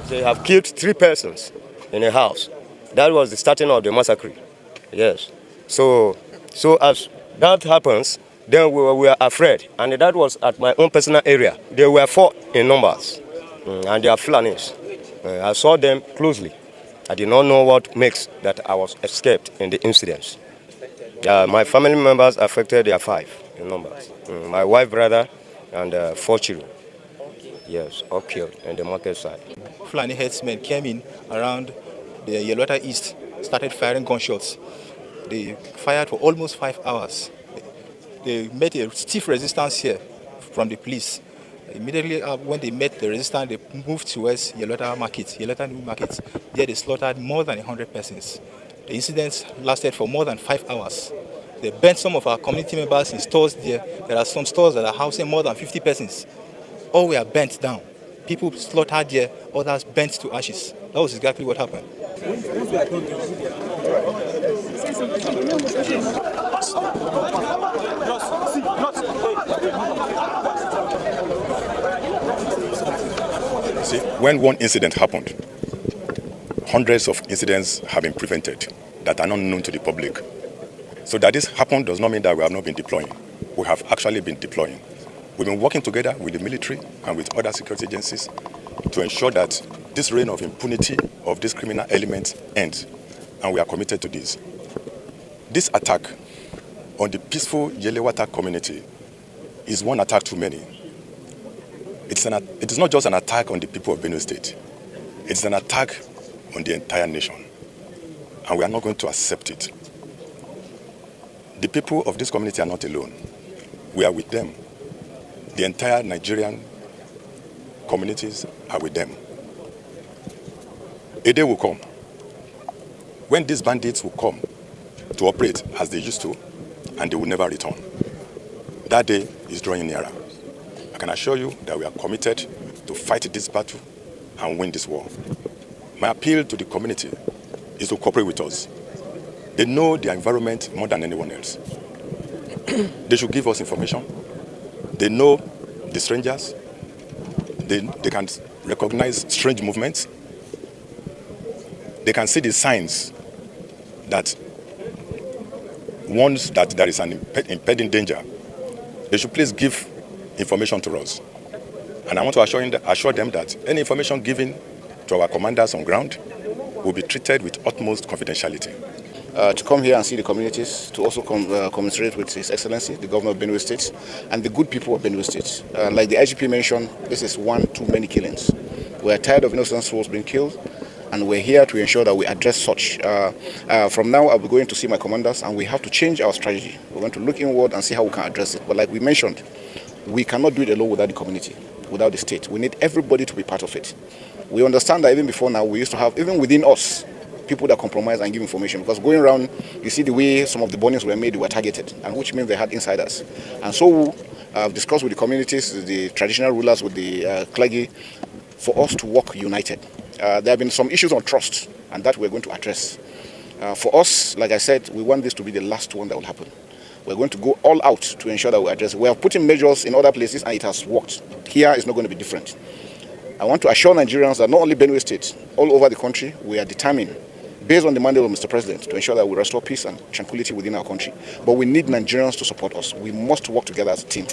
They have killed 3 persons in a house. That was the starting of the massacre. Yes. So as that happens, then we were afraid. And that was at my own personal area. They were 4 in numbers. And they are Fulanis. I saw them closely. I did not know what makes that I was escaped in the incidents. My family members affected, they are 5 in numbers. My wife, brother, and 4 children. Yes, all killed in the market side. Fulani headsmen came in around the Yelwata East, started firing gunshots. They fired for almost 5 hours. They met a stiff resistance here from the police. Immediately when they met the resistance, they moved towards Yelwata New Market. There they slaughtered more than 100 persons. The incidents lasted for more than 5 hours. They burnt some of our community members in stores there. There are some stores that are housing more than 50 persons. All were burnt down. People slaughtered there, others burnt to ashes. That was exactly what happened. See, when one incident happened, hundreds of incidents have been prevented that are not known to the public. So that this happened does not mean that we have not been deploying. We have actually been deploying. We've been working together with the military and with other security agencies to ensure that this reign of impunity of these criminal elements ends, and we are committed to this. This attack on the peaceful Yelewata community is one attack too many. It is not just an attack on the people of Benue State. It's an attack on the entire nation, and we are not going to accept it. The people of this community are not alone. We are with them. The entire Nigerian communities are with them. A day will come when these bandits will come to operate as they used to, and they will never return. That day is drawing nearer. I can assure you that we are committed to fight this battle and win this war. My appeal to the community is to cooperate with us. They know their environment more than anyone else. They should give us information. They know the strangers. They can recognize strange movements. They can see the signs that warns that there is an impending danger. They should please give information to us. And I want to assure them that any information given to our commanders on ground will be treated with utmost confidentiality. To come here and see the communities, to also commiserate with His Excellency, the Governor of Benue State, and the good people of Benue State. Like the IGP mentioned, this is one too many killings. We are tired of innocent souls being killed, and we're here to ensure that we address such. From now, I'll be going to see my commanders, and we have to change our strategy. We're going to look inward and see how we can address it. But like we mentioned, we cannot do it alone without the community, without the state. We need everybody to be part of it. We understand that even before now, we used to have, even within us, people that compromise and give information, because going around, you see the way some of the burnings were made, they were targeted, and which means they had insiders. And so I've discussed with the communities, the traditional rulers, with the clergy, for us to work united. There have been some issues on trust, and that we're going to address. For us, like I said, we want this to be the last one that will happen. We're going to go all out to ensure that we address it. We have put in measures in other places, and it has worked. Here, it's not going to be different. I want to assure Nigerians that not only Benue State, all over the country, we are determined, based on the mandate of Mr. President, to ensure that we restore peace and tranquility within our country. But we need Nigerians to support us. We must work together as a team.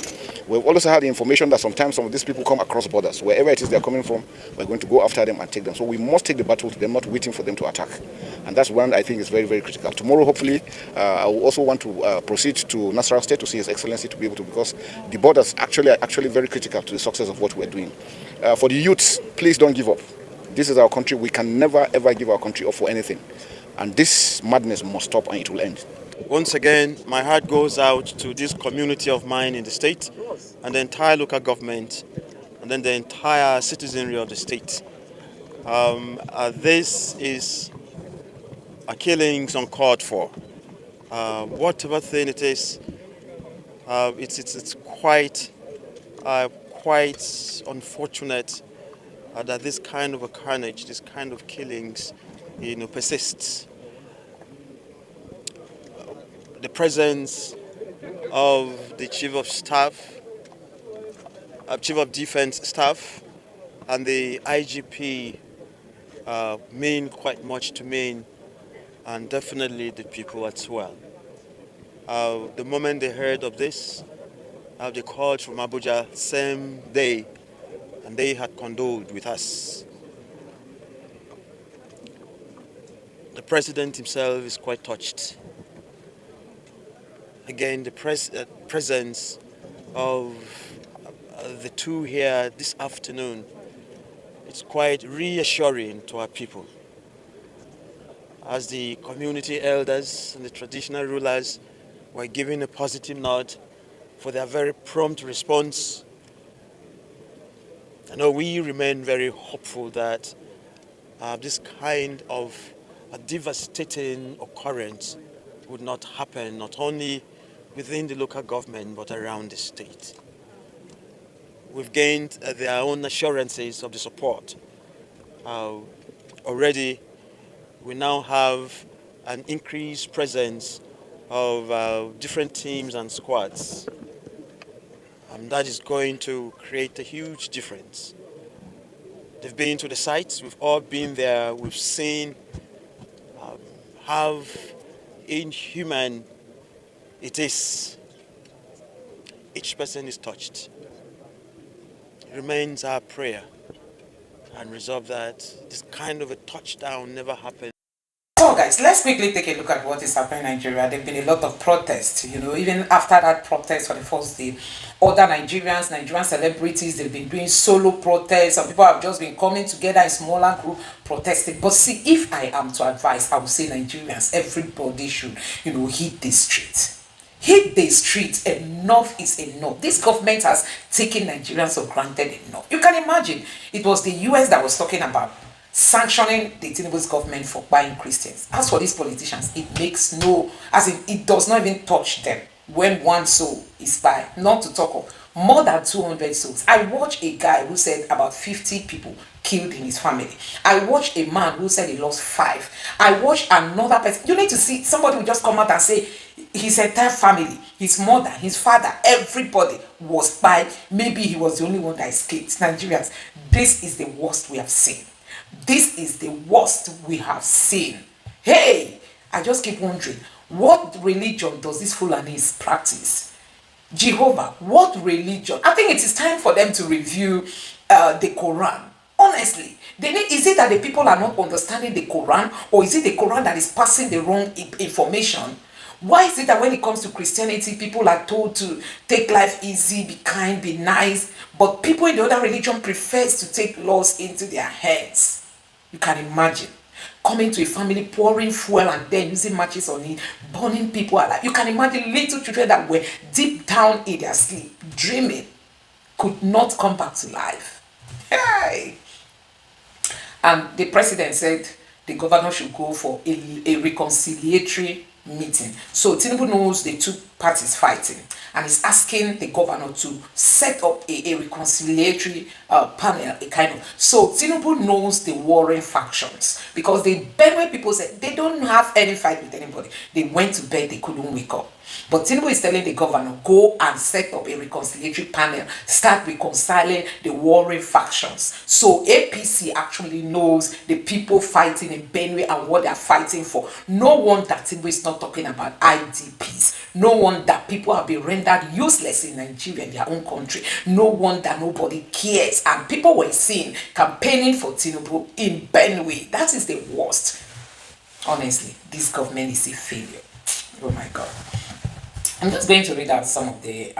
We've also had the information that sometimes some of these people come across borders. Wherever it is they're coming from, we're going to go after them and take them. So we must take the battle to them, not waiting for them to attack. And that's one I think is very, very critical. Tomorrow, hopefully, I will also want to proceed to Nasarawa State to see His Excellency, to be able to, because the borders are actually very critical to the success of what we're doing. For the youths, please don't give up. This is our country. We can never, ever give our country up for anything. And this madness must stop, and it will end. Once again, my heart goes out to this community of mine in the state and the entire local government and then the entire citizenry of the state. This is a killings uncalled for. Whatever thing it is, it's quite unfortunate that this kind of a carnage, this kind of killings, persists. the presence of the Chief of Staff, Chief of Defense Staff, and the IGP mean quite much to me, and definitely the people as well. The moment they heard of this, they called from Abuja same day, and they had condoled with us. The president himself is quite touched. Again, the presence of the two here this afternoon, it's quite reassuring to our people. As the community elders and the traditional rulers were giving a positive nod for their very prompt response, I know we remain very hopeful that this kind of a devastating occurrence would not happen, not only within the local government, but around the state. We've gained their own assurances of the support. Already, we now have an increased presence of different teams and squads. And that is going to create a huge difference. They've been to the sites, we've all been there, we've seen how inhuman it is. Each person is touched. It remains our prayer and resolve that this kind of a touchdown never happens. So guys, let's quickly take a look at what is happening in Nigeria. There have been a lot of protests, even after that protest for the first day. Other Nigerian celebrities, they've been doing solo protests. Some people have just been coming together in smaller group protesting. But see, if I am to advise, I would say Nigerians, everybody should, hit the streets. Hit the streets. Enough is enough. This government has taken Nigerians for granted enough. You can imagine, it was the US that was talking about sanctioning the Tinubu's government for buying Christians. As for these politicians, it makes no, it does not even touch them when one soul is by, not to talk of more than 200 souls. I watched a guy who said about 50 people killed in his family. I watched a man who said he lost 5. I watched another person. You need to see, somebody will just come out and say his entire family, his mother, his father, everybody was by. Maybe he was the only one that escaped. Nigerians, this is the worst we have seen. This is the worst we have seen. Hey, I just keep wondering, what religion does this Fulanis practice? Jehovah, what religion? I think it is time for them to review the Quran. Honestly, is it that the people are not understanding the Quran, or is it the Quran that is passing the wrong information? Why is it that when it comes to Christianity, people are told to take life easy, be kind, be nice, but people in the other religion prefers to take laws into their hands? You can imagine coming to a family, pouring fuel and then using matches on it, burning people alive. You can imagine little children that were deep down in their sleep, dreaming, could not come back to life. Hey! And the president said the governor should go for a reconciliatory meeting. So Tinubu knows the two parties fighting and is asking the governor to set up a reconciliatory panel, a kind of. So Tinubu knows the warring factions, because the Benue people said they don't have any fight with anybody. They went to bed, they couldn't wake up. But Tinubu is telling the governor, go and set up a reconciliatory panel, start reconciling the warring factions. So APC actually knows the people fighting in Benue and what they are fighting for. No wonder Tinubu is not talking about IDPs. No wonder people have been rendered useless in Nigeria, in their own country. No wonder nobody cares. And people were seen campaigning for Tinubu in Benue. That is the worst. Honestly, this government is a failure. Oh my God. I'm just going to read out some of the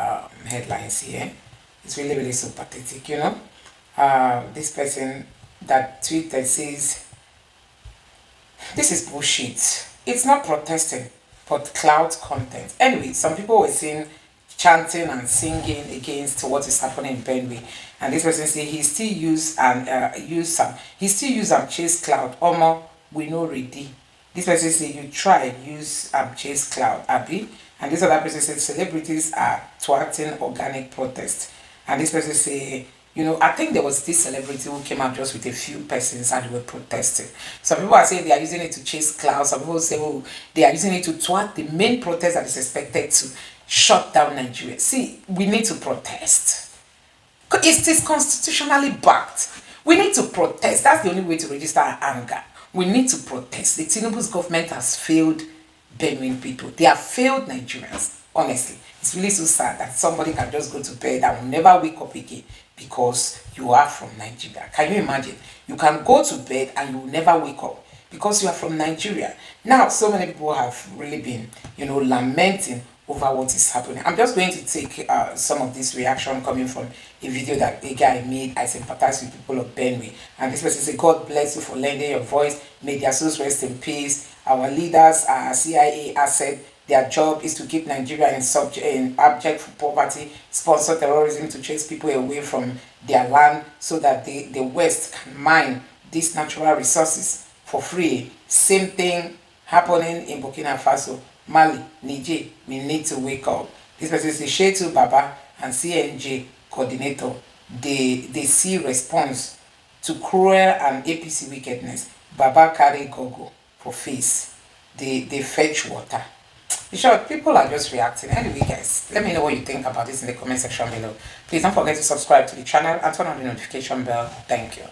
headlines here. It's really, really so pathetic, This person that tweeted says, this is bullshit. It's not protesting, but cloud content. Anyway, some people were saying, chanting and singing against what is happening in Benue. And this person said he still use chase cloud. Omo, we know ready. This person said you try use chase cloud, Abby. And this other person said celebrities are thwarting organic protest. And this person say You know, I think there was this celebrity who came out just with a few persons and they were protesting. Some people are saying they are using it to chase clouds. Some people say, oh, they are using it to thwart the main protest that is expected to shut down Nigeria. See, we need to protest. It is constitutionally backed. We need to protest. That's the only way to register our anger. We need to protest. The Tinubu's government has failed Benin people. They have failed Nigerians. Honestly, it's really so sad that somebody can just go to bed and will never wake up again because you are from Nigeria. Can you imagine? You can go to bed and you will never wake up because you are from Nigeria. Now, so many people have really been, you know, lamenting over what is happening. I'm just going to take some of this reaction coming from a video that a guy made. I sympathize with people of Benue. And this person said, God bless you for lending your voice. May their souls rest in peace. Our leaders are CIA asset. Their job is to keep Nigeria in abject poverty, sponsor terrorism to chase people away from their land so that the West can mine these natural resources for free. Same thing happening in Burkina Faso, Mali, Niger. We need to wake up. This person is Shetu Baba and CNJ coordinator. They see response to cruel and APC wickedness. Baba carry gogo for face. They fetch water. In short, people are just reacting. Anyway, guys, let me know what you think about this in the comment section below. Please don't forget to subscribe to the channel and turn on the notification bell. Thank you.